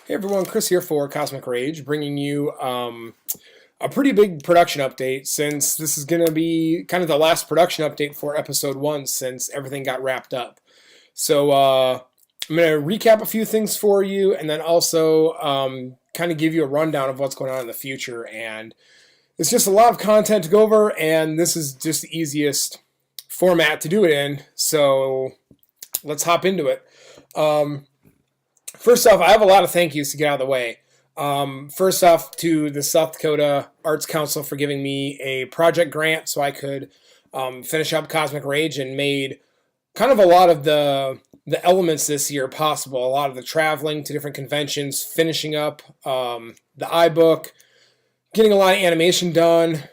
Hey everyone, Chris here for Cosmic Rage, bringing you a pretty big production update since this is going to be kind of the last production update for episode 1 since everything got wrapped up. So I'm going to recap a few things for you and then also kind of give you a rundown of what's going on in the future. And it's just a lot of content to go over, and this is just the easiest format to do it in. So let's hop into it. First off, I have a lot of thank yous to get out of the way. First off, to the South Dakota Arts Council for giving me a project grant so I could finish up Cosmic Rage, and made kind of a lot of the elements this year possible. A lot of the traveling to different conventions, finishing up the EBook, getting a lot of animation done,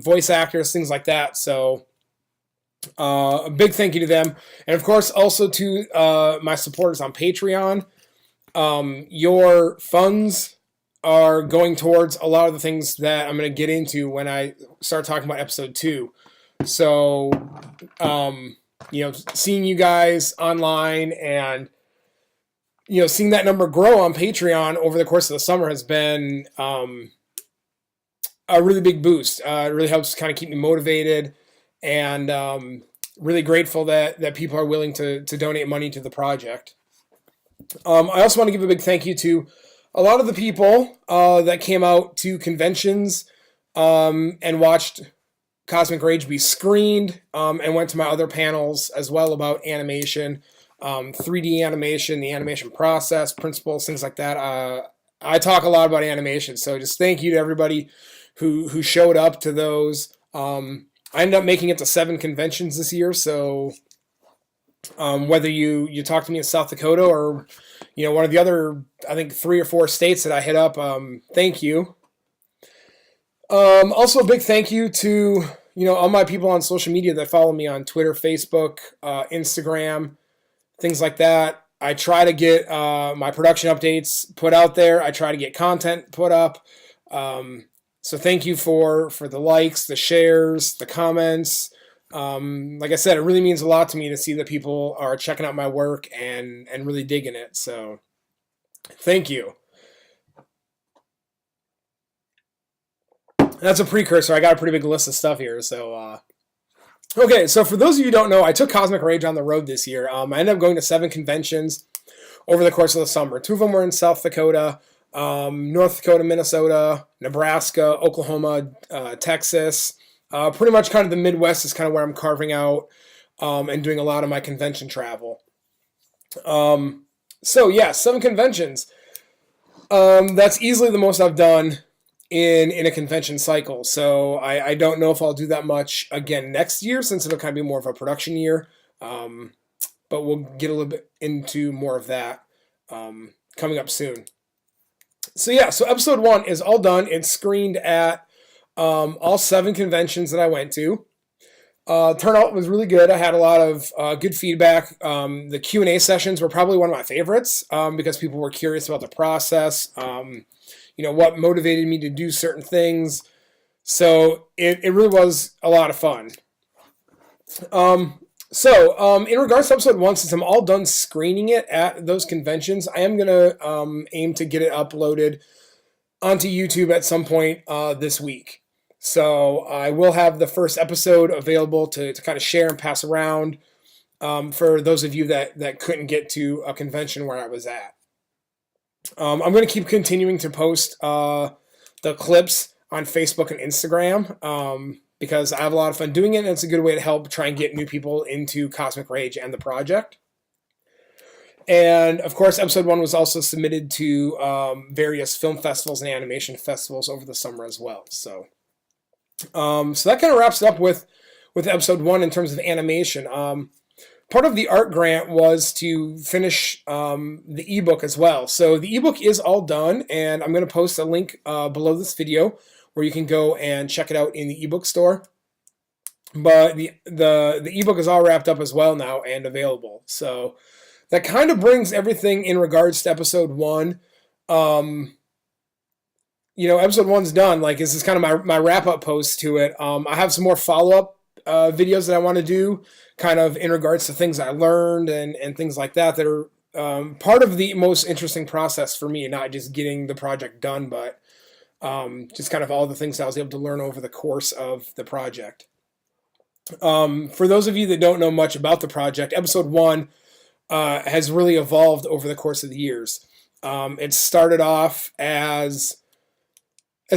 voice actors, things like that. So a big thank you to them. And of course, also to my supporters on Patreon. Your funds are going towards a lot of the things that I'm going to get into when I start talking about episode 2. So, seeing you guys online and, seeing that number grow on Patreon over the course of the summer has been a really big boost. It really helps kind of keep me motivated, and really grateful that people are willing to donate money to the project. I also want to give a big thank you to a lot of the people that came out to conventions and watched Cosmic Rage be screened, and went to my other panels as well about animation, 3D animation, the animation process, principles, things like that. I talk a lot about animation, so just thank you to everybody who showed up to those. I ended up making it to 7 conventions this year, so whether you talk to me in South Dakota or one of the other, I think 3 or 4 states that I hit up, thank you. Also a big thank you to all my people on social media that follow me on Twitter, Facebook, Instagram, things like that. I try to get my production updates put out there. I try to get content put up. So thank you for the likes, the shares, the comments. Like I said, it really means a lot to me to see that people are checking out my work and really digging it. So thank you. That's a precursor. I got a pretty big list of stuff here. So, okay. So for those of you who don't know, I took Cosmic Rage on the road this year. I ended up going to 7 conventions over the course of the summer. 2 of them were in South Dakota, North Dakota, Minnesota, Nebraska, Oklahoma, Texas. Pretty much kind of the Midwest is kind of where I'm carving out and doing a lot of my convention travel. So yeah, 7 conventions. That's easily the most I've done in a convention cycle. So I don't know if I'll do that much again next year, since it'll kind of be more of a production year. But we'll get a little bit into more of that coming up soon. So yeah, so episode 1 is all done. It's screened at all 7 conventions that I went to. Turnout was really good. I had a lot of good feedback. The Q&A sessions were probably one of my favorites because people were curious about the process, what motivated me to do certain things. So it really was a lot of fun. In regards to episode 1, since I'm all done screening it at those conventions, I am going to aim to get it uploaded onto YouTube at some point this week. So I will have the first episode available to kind of share and pass around for those of you that couldn't get to a convention where I was at. I'm going to keep continuing to post the clips on Facebook and Instagram because I have a lot of fun doing it, and it's a good way to help try and get new people into Cosmic Rage and the project. And, of course, episode 1 was also submitted to various film festivals and animation festivals over the summer as well. So that kind of wraps it up with episode 1 in terms of animation. Part of the art grant was to finish the ebook as well. So the ebook is all done, and I'm going to post a link below this video where you can go and check it out in the ebook store. But the ebook is all wrapped up as well now and available. So that kind of brings everything in regards to episode 1. Episode 1's done. Like, this is kind of my wrap-up post to it. I have some more follow-up videos that I want to do, kind of in regards to things I learned and things like that are part of the most interesting process for me, not just getting the project done, but just kind of all the things I was able to learn over the course of the project. For those of you that don't know much about the project, episode 1 has really evolved over the course of the years. It started off as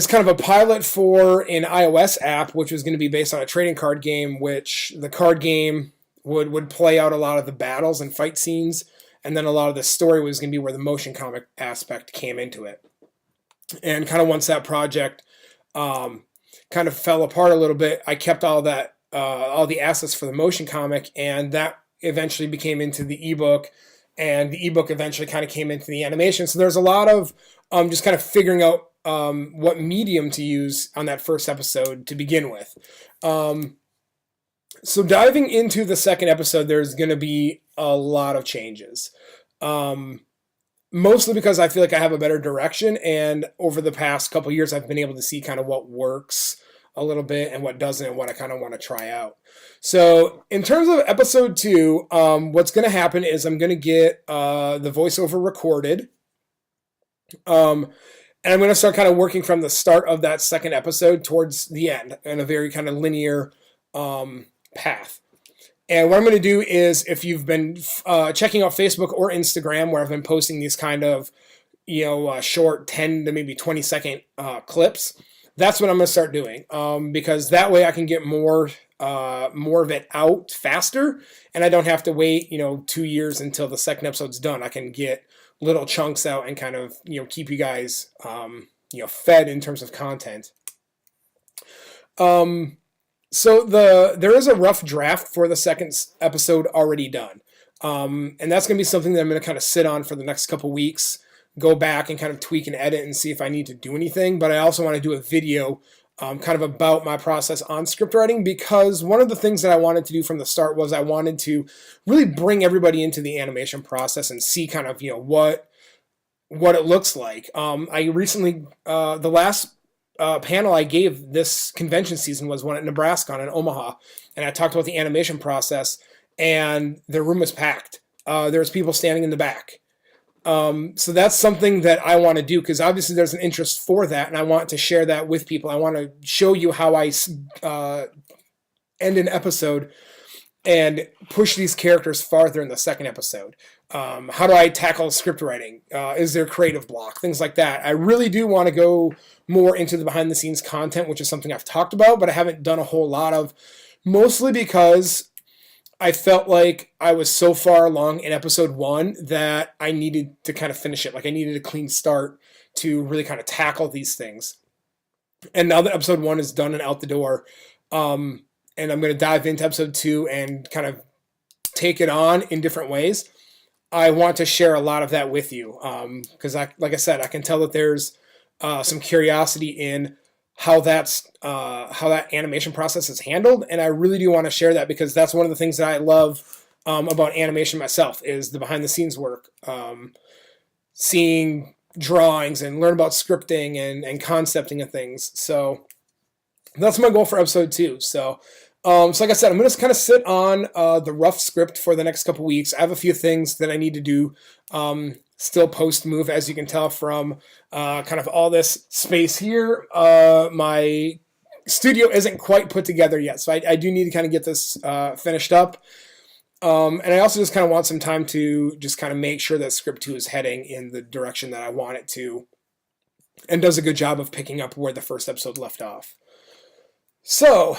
kind of a pilot for an iOS app, which was going to be based on a trading card game, which the card game would play out a lot of the battles and fight scenes, and then a lot of the story was going to be where the motion comic aspect came into it. And kind of once that project kind of fell apart a little bit, I kept all that all the assets for the motion comic, and that eventually became into the ebook, and the ebook eventually kind of came into the animation. So there's a lot of just kind of figuring out what medium to use on that first episode to begin with. So diving into the second episode, there's going to be a lot of changes. Mostly because I feel like I have a better direction, and over the past couple years, I've been able to see kind of what works a little bit and what doesn't, and what I kind of want to try out. So in terms of episode 2, what's going to happen is I'm going to get the voiceover recorded. And I'm going to start kind of working from the start of that second episode towards the end in a very kind of linear path. And what I'm going to do is, if you've been checking out Facebook or Instagram, where I've been posting these kind of, short 10 to maybe 20-second clips, that's what I'm going to start doing, because that way I can get more of it out faster, and I don't have to wait, 2 years until the second episode's done. I can get little chunks out and kind of, keep you guys, fed in terms of content. So there is a rough draft for the second episode already done. And that's going to be something that I'm going to kind of sit on for the next couple weeks, go back and kind of tweak and edit and see if I need to do anything. But I also want to do a video kind of about my process on script writing, because one of the things that I wanted to do from the start was I wanted to really bring everybody into the animation process and see kind of, what it looks like. I recently, the last panel I gave this convention season was one at Nebraska in Omaha, and I talked about the animation process, and the room was packed. There was people standing in the back. So that's something that I want to do, because obviously there's an interest for that, and I want to share that with people. I want to show you how I end an episode and push these characters farther in the second episode. How do I tackle script writing? Is there creative block? Things like that. I really do want to go more into the behind-the-scenes content, which is something I've talked about, but I haven't done a whole lot of, mostly because I felt like I was so far along in episode 1 that I needed to kind of finish it. Like, I needed a clean start to really kind of tackle these things. And now that episode 1 is done and out the door, and I'm going to dive into episode 2 and kind of take it on in different ways, I want to share a lot of that with you. Because like I said, I can tell that there's some curiosity in how that animation process is handled, and I really do want to share that, because that's one of the things that I love about animation myself, is the behind the scenes work, seeing drawings and learn about scripting and concepting of things. So that's my goal for episode 2. So like I said, I'm going to kind of sit on the rough script for the next couple weeks. I have a few things that I need to do still post-move, as you can tell from kind of all this space here. My studio isn't quite put together yet, so I do need to kind of get this finished up. And I also just kind of want some time to just kind of make sure that script 2 is heading in the direction that I want it to, and does a good job of picking up where the first episode left off. So,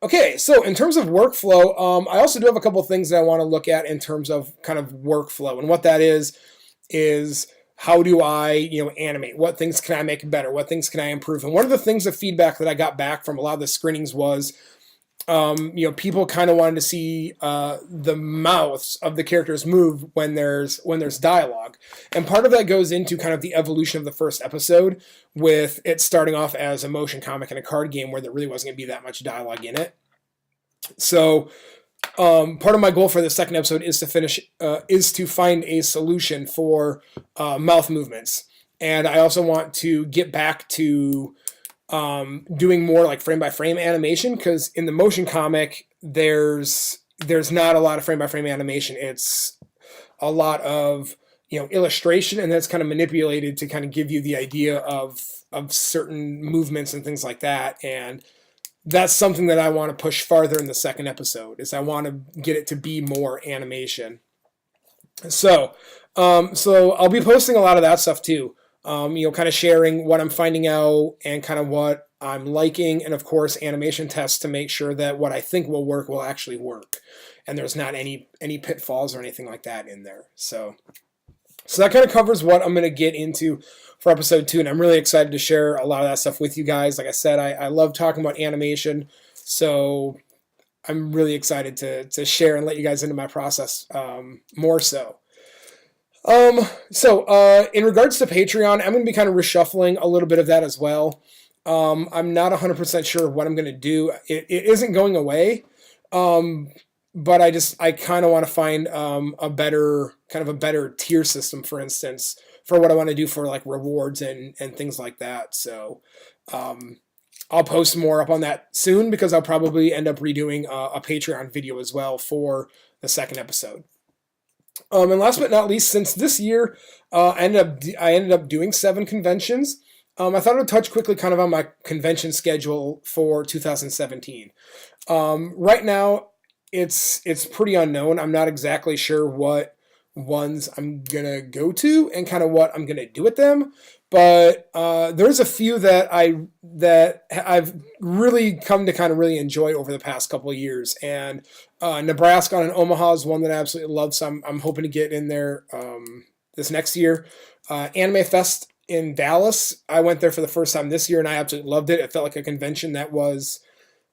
okay, so in terms of workflow, I also do have a couple of things that I want to look at in terms of kind of workflow. And what that is how do I, animate? What things can I make better? What things can I improve? And one of the things of feedback that I got back from a lot of the screenings was, people kind of wanted to see the mouths of the characters move when there's dialogue. And part of that goes into kind of the evolution of the first episode, with it starting off as a motion comic and a card game where there really wasn't going to be that much dialogue in it. So part of my goal for the second episode is to find a solution for mouth movements. And I also want to get back to doing more like frame by frame animation, because in the motion comic there's not a lot of frame by frame animation. It's a lot of illustration, and that's kind of manipulated to kind of give you the idea of certain movements and things like that. And that's something that I want to push farther in the second episode, is I want to get it to be more animation. So I'll be posting a lot of that stuff too. Kind of sharing what I'm finding out and kind of what I'm liking, and of course animation tests to make sure that what I think will work will actually work, and there's not any pitfalls or anything like that in there. So that kind of covers what I'm going to get into for episode 2, and I'm really excited to share a lot of that stuff with you guys. Like I said, I love talking about animation, so I'm really excited to share and let you guys into my process more so. In regards to Patreon, I'm going to be kind of reshuffling a little bit of that as well. I'm not 100% sure what I'm going to do. It isn't going away, but I kind of want to find a better tier system, for instance, for what I want to do for like rewards and things like that. So I'll post more up on that soon, because I'll probably end up redoing a Patreon video as well for the second episode. And last but not least, since this year I ended up doing 7 conventions, I thought I would touch quickly kind of on my convention schedule for 2017. Right now, it's pretty unknown. I'm not exactly sure what ones I'm gonna go to and kind of what I'm gonna do with them, but there's a few that I've really come to kind of really enjoy over the past couple of years, and Nebraska and Omaha is one that I absolutely love, so I'm hoping to get in there this next year. Anime Fest in Dallas, I went there for the first time this year, and I absolutely loved it. It felt like a convention that was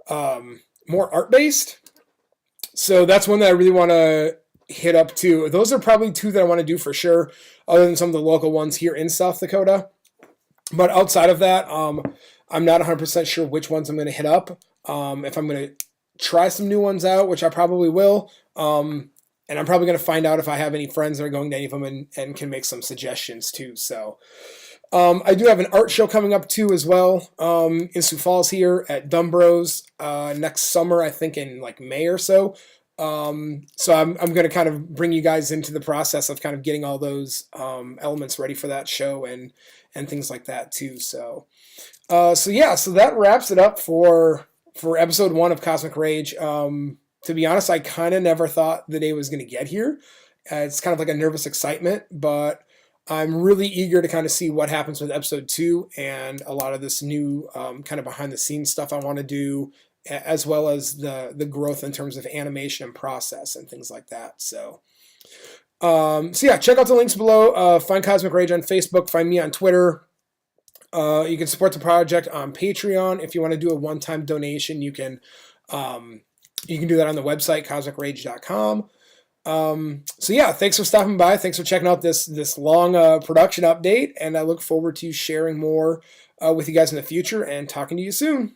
more art-based, so that's one that I really want to hit up too. Those are probably 2 that I want to do for sure, other than some of the local ones here in South Dakota. But outside of that, I'm not 100% sure which ones I'm going to hit up. If I'm going to try some new ones out, which I probably will, and I'm probably going to find out if I have any friends that are going to any of them and can make some suggestions too. So I do have an art show coming up too as well in Sioux Falls here at Dumbros next summer, I think in like May or so. So I'm going to kind of bring you guys into the process of kind of getting all those elements ready for that show and things like that too. So that wraps it up for episode 1 of Cosmic Rage. To be honest, I kind of never thought the day was going to get here. It's kind of like a nervous excitement, but I'm really eager to kind of see what happens with episode 2 and a lot of this new kind of behind the scenes stuff I want to do, as well as the growth in terms of animation and process and things like that. So check out the links below. Find Cosmic Rage on Facebook. Find me on Twitter. You can support the project on Patreon. If you want to do a one-time donation, you can do that on the website, cosmicrage.com. Thanks for stopping by. Thanks for checking out this long production update, and I look forward to sharing more with you guys in the future and talking to you soon.